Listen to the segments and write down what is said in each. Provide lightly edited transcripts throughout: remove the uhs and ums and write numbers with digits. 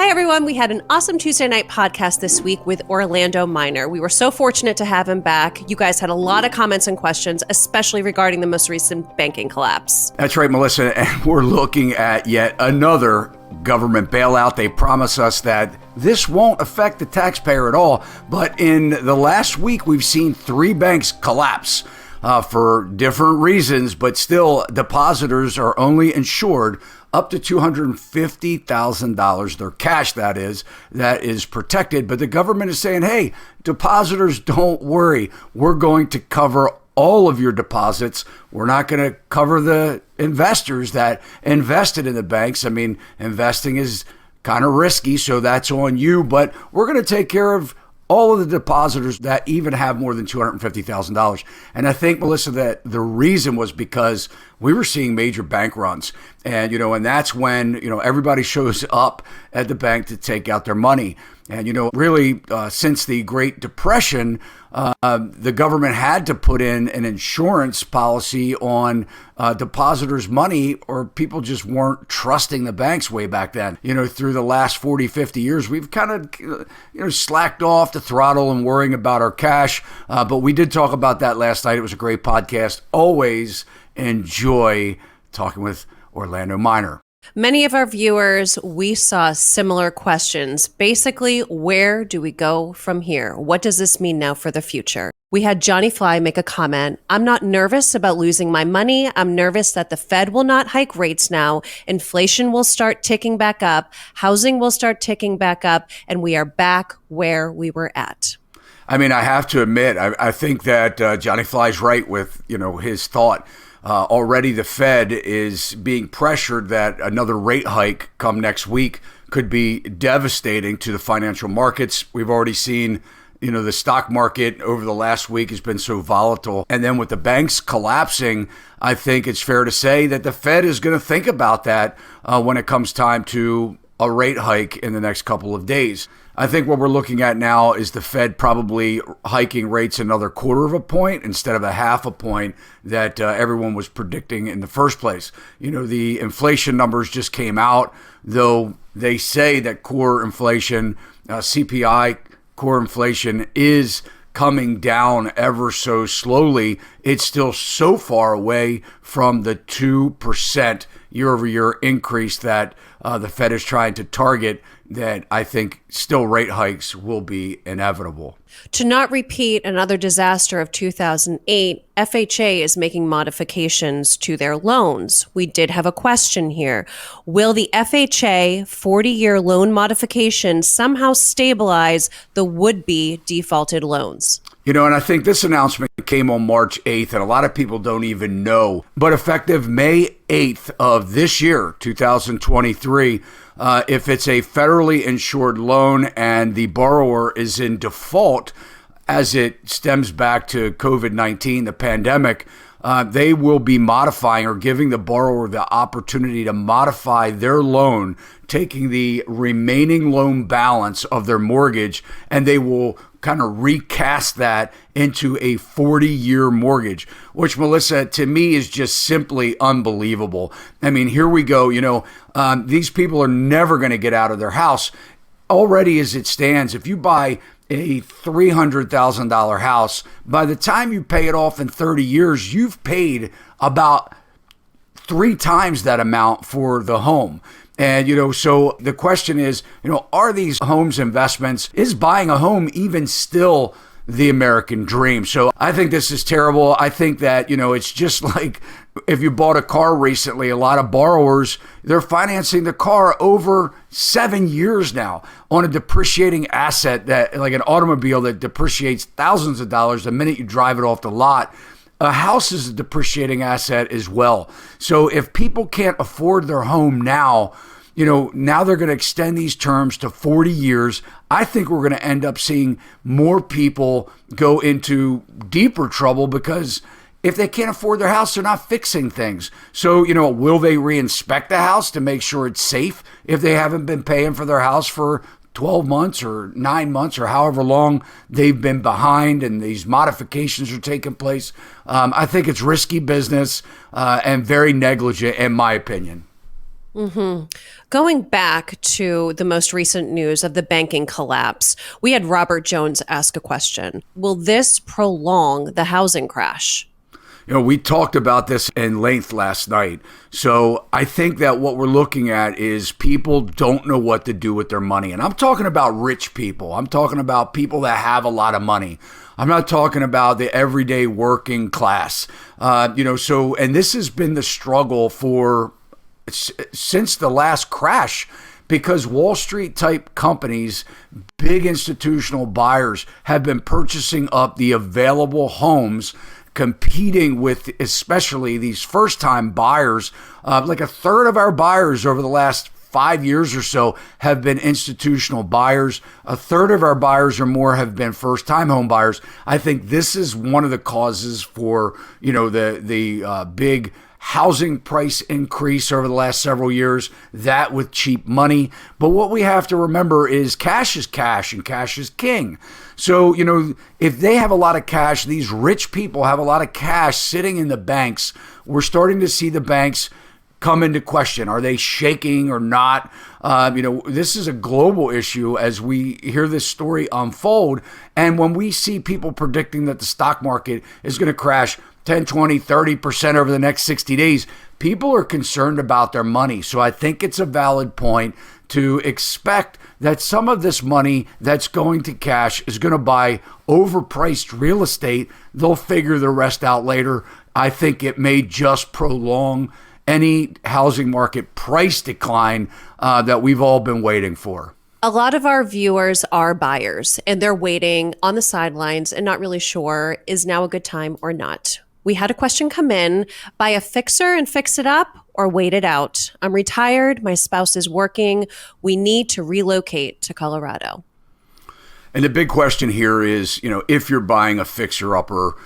Hi, everyone. We had an awesome Tuesday night podcast this week with Orlando Minor. We were so fortunate to have him back. You guys had a lot of comments and questions, especially regarding the most recent banking collapse. That's right, Melissa. And we're looking at yet another government bailout. They promise us that this won't affect the taxpayer at all. But in the last week, we've seen 3 banks collapse for different reasons. But still, depositors are only insured up to $250,000, their cash that is protected. But the government is saying, hey, depositors, don't worry. We're going to cover all of your deposits. We're not going to cover the investors that invested in the banks. I mean, investing is kind of risky, so that's on you. But we're going to take care of all of the depositors that even have more than $250,000. And I think, Melissa, that the reason was because we were seeing major bank runs. And, and that's when, everybody shows up at the bank to take out their money. And, really, since the Great Depression, the government had to put in an insurance policy on depositors' money, or people just weren't trusting the banks way back then. Through the last 40, 50 years, we've kind of, slacked off the throttle and worrying about our cash. But we did talk about that last night. It was a great podcast. Always enjoy talking with Orlando Minor. Many of our viewers, we saw similar questions. Basically, where do we go from here? What does this mean now for the future? We had Johnny Fly make a comment. I'm not nervous about losing my money. I'm nervous that the Fed will not hike rates now. Inflation will start ticking back up. Housing will start ticking back up. And we are back where we were at. I mean, I have to admit, I think that Johnny Fly's right with, his thought. Already the Fed is being pressured that another rate hike come next week could be devastating to the financial markets. We've already seen, the stock market over the last week has been so volatile. And then with the banks collapsing, I think it's fair to say that the Fed is going to think about that when it comes time to a rate hike in the next couple of days. I think what we're looking at now is the Fed probably hiking rates another 1/4 point instead of a 1/2 point that everyone was predicting in the first place. The inflation numbers just came out, though they say that core inflation, CPI core inflation is coming down ever so slowly. It's still so far away from the 2% year-over-year increase that the Fed is trying to target, that I think still rate hikes will be inevitable. To not repeat another disaster of 2008, FHA is making modifications to their loans. We did have a question here. Will the FHA 40-year loan modification somehow stabilize the would-be defaulted loans? And I think this announcement came on March 8th, and a lot of people don't even know. But effective May 8th of this year, 2023, if it's a federally insured loan and the borrower is in default, as it stems back to COVID-19, the pandemic, they will be modifying or giving the borrower the opportunity to modify their loan, taking the remaining loan balance of their mortgage, and they will kind of recast that into a 40-year mortgage, which, Melissa, to me is just simply unbelievable. I mean, here we go. These people are never going to get out of their house. Already as it stands, if you buy a $300,000 house, by the time you pay it off in 30 years, you've paid about 3 times that amount for the home. And, so the question is, are these homes investments? Is buying a home even still the American dream? So I think this is terrible. I think that, it's just like if you bought a car recently, a lot of borrowers, they're financing the car over 7 years now on a depreciating asset that, like an automobile that depreciates thousands of dollars the minute you drive it off the lot. A house is a depreciating asset as well. So if people can't afford their home now, now they're going to extend these terms to 40 years. I think we're going to end up seeing more people go into deeper trouble because if they can't afford their house, they're not fixing things. So, will they re-inspect the house to make sure it's safe if they haven't been paying for their house for 12 months or 9 months or however long they've been behind and these modifications are taking place? I think it's risky business and very negligent in my opinion. Going back to the most recent news of the banking collapse, we had Robert Jones ask a question. Will this prolong the housing crash? We talked about this in length last night. So I think that what we're looking at is people don't know what to do with their money. And I'm talking about rich people. I'm talking about people that have a lot of money. I'm not talking about the everyday working class. And this has been the struggle for since the last crash, because Wall Street type companies, big institutional buyers have been purchasing up the available homes, competing with especially these first time buyers. Like a third of our buyers over the last 5 years or so have been institutional buyers. A third of our buyers or more have been first time home buyers. I think this is one of the causes for, the big housing price increase over the last several years, that with cheap money. But what we have to remember is cash is cash and cash is king. So, if they have a lot of cash, these rich people have a lot of cash sitting in the banks. We're starting to see the banks come into question. Are they shaking or not? This is a global issue as we hear this story unfold. And when we see people predicting that the stock market is going to crash 10, 20, 30% over the next 60 days, people are concerned about their money. So I think it's a valid point to expect that some of this money that's going to cash is going to buy overpriced real estate. They'll figure the rest out later. I think it may just prolong any housing market price decline that we've all been waiting for. A lot of our viewers are buyers and they're waiting on the sidelines and not really sure, is now a good time or not? We had a question come in: buy a fixer and fix it up or wait it out? I'm retired. My spouse is working. We need to relocate to Colorado. And the big question here is, if you're buying a fixer-upper,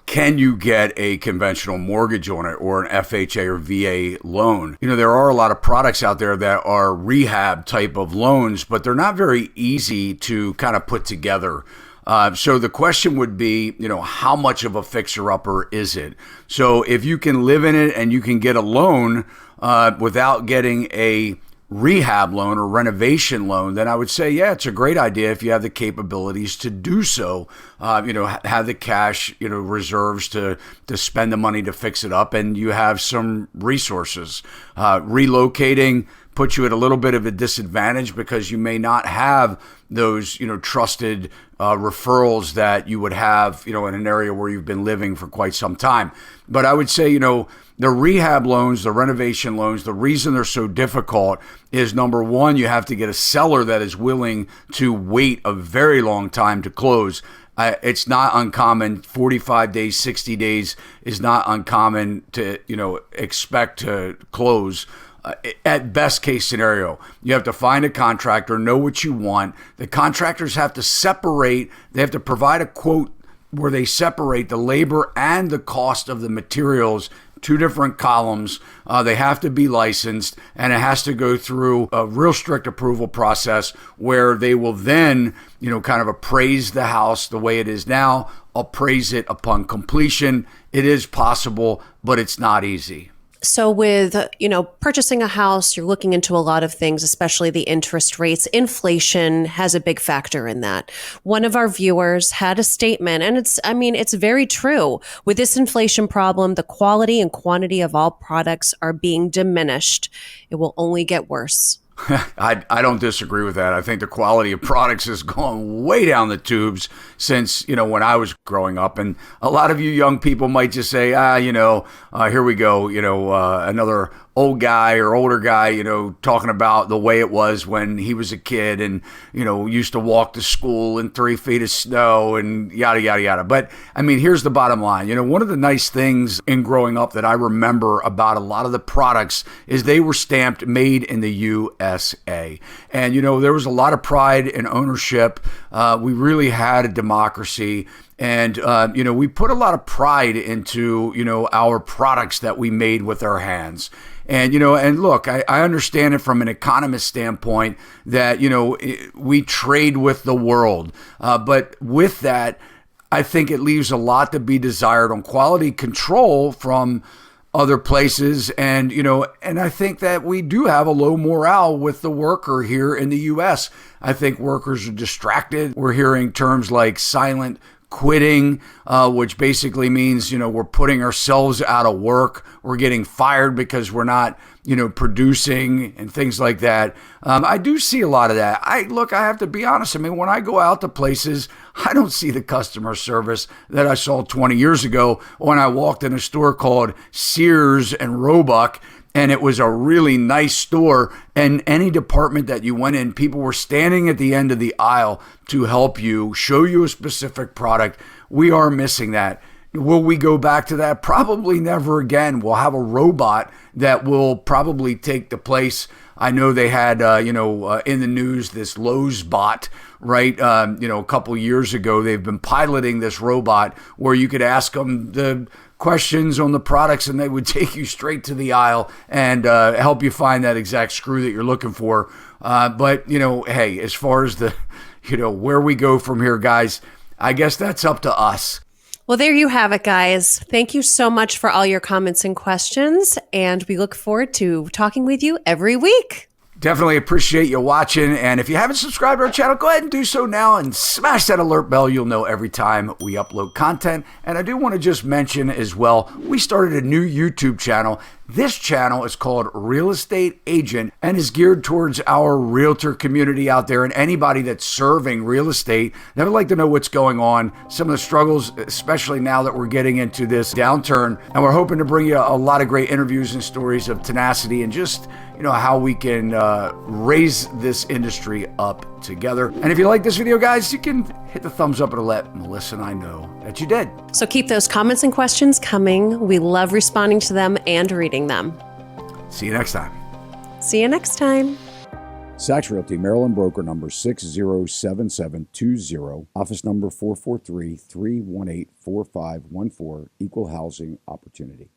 can you get a conventional mortgage on it or an FHA or VA loan? There are a lot of products out there that are rehab type of loans, but they're not very easy to kind of put together. So the question would be, how much of a fixer-upper is it? So if you can live in it and you can get a loan without getting a rehab loan or renovation loan, then I would say, yeah, it's a great idea if you have the capabilities to do so. Have the cash, reserves to spend the money to fix it up, and you have some resources. Relocating puts you at a little bit of a disadvantage because you may not have those, trusted referrals that you would have, in an area where you've been living for quite some time. But I would say, the rehab loans, the renovation loans, the reason they're so difficult is, number one, you have to get a seller that is willing to wait a very long time to close. It's not uncommon. 45 days, 60 days is not uncommon to, expect to close. At best case scenario, you have to find a contractor, know what you want. The contractors have to separate. They have to provide a quote where they separate the labor and the cost of the materials, two different columns. They have to be licensed, and it has to go through a real strict approval process where they will then, kind of appraise the house the way it is now, appraise it upon completion. It is possible, but it's not easy. So with, purchasing a house, you're looking into a lot of things, especially the interest rates. Inflation has a big factor in that. One of our viewers had a statement, and it's very true. With this inflation problem, the quality and quantity of all products are being diminished. It will only get worse. I don't disagree with that. I think the quality of products has gone way down the tubes since, when I was growing up. And a lot of you young people might just say, here we go, another old guy or older guy, talking about the way it was when he was a kid and, used to walk to school in 3 feet of snow and yada, yada, yada. But here's the bottom line. One of the nice things in growing up that I remember about a lot of the products is they were stamped made in the USA. And, there was a lot of pride in ownership. We really had a democracy. And, we put a lot of pride into, our products that we made with our hands. And, and look, I understand it from an economist standpoint that, we trade with the world. But with that, I think it leaves a lot to be desired on quality control from other places. And, and I think that we do have a low morale with the worker here in the U.S. I think workers are distracted. We're hearing terms like silent quitting, which basically means, we're putting ourselves out of work. We're getting fired because we're not, producing and things like that. I do see a lot of that. I have to be honest. I mean, when I go out to places, I don't see the customer service that I saw 20 years ago when I walked in a store called Sears and Roebuck. And it was a really nice store. And any department that you went in, people were standing at the end of the aisle to help you, show you a specific product. We are missing that. Will we go back to that? Probably never again. We'll have a robot that will probably take the place. I know they had, in the news, this Lowe's bot, right? A couple years ago, they've been piloting this robot where you could ask them the questions on the products and they would take you straight to the aisle and help you find that exact screw that you're looking for. But hey, as far as the, where we go from here, guys, I guess that's up to us. Well, there you have it, guys. Thank you so much for all your comments and questions. And we look forward to talking with you every week. Definitely appreciate you watching. And if you haven't subscribed to our channel, go ahead and do so now and smash that alert bell. You'll know every time we upload content. And I do want to just mention as well, we started a new YouTube channel. This channel is called Real Estate Agent and is geared towards our realtor community out there and anybody that's serving real estate that would like to know what's going on, some of the struggles, especially now that we're getting into this downturn. And we're hoping to bring you a lot of great interviews and stories of tenacity and just, how we can raise this industry up together. And if you like this video, guys, you can hit the thumbs up and let Melissa and I know that you did. So keep those comments and questions coming. We love responding to them and reading them. See you next time. See you next time. Sachs Realty, Maryland broker number 607720, office number 443-318-4514, equal housing opportunity.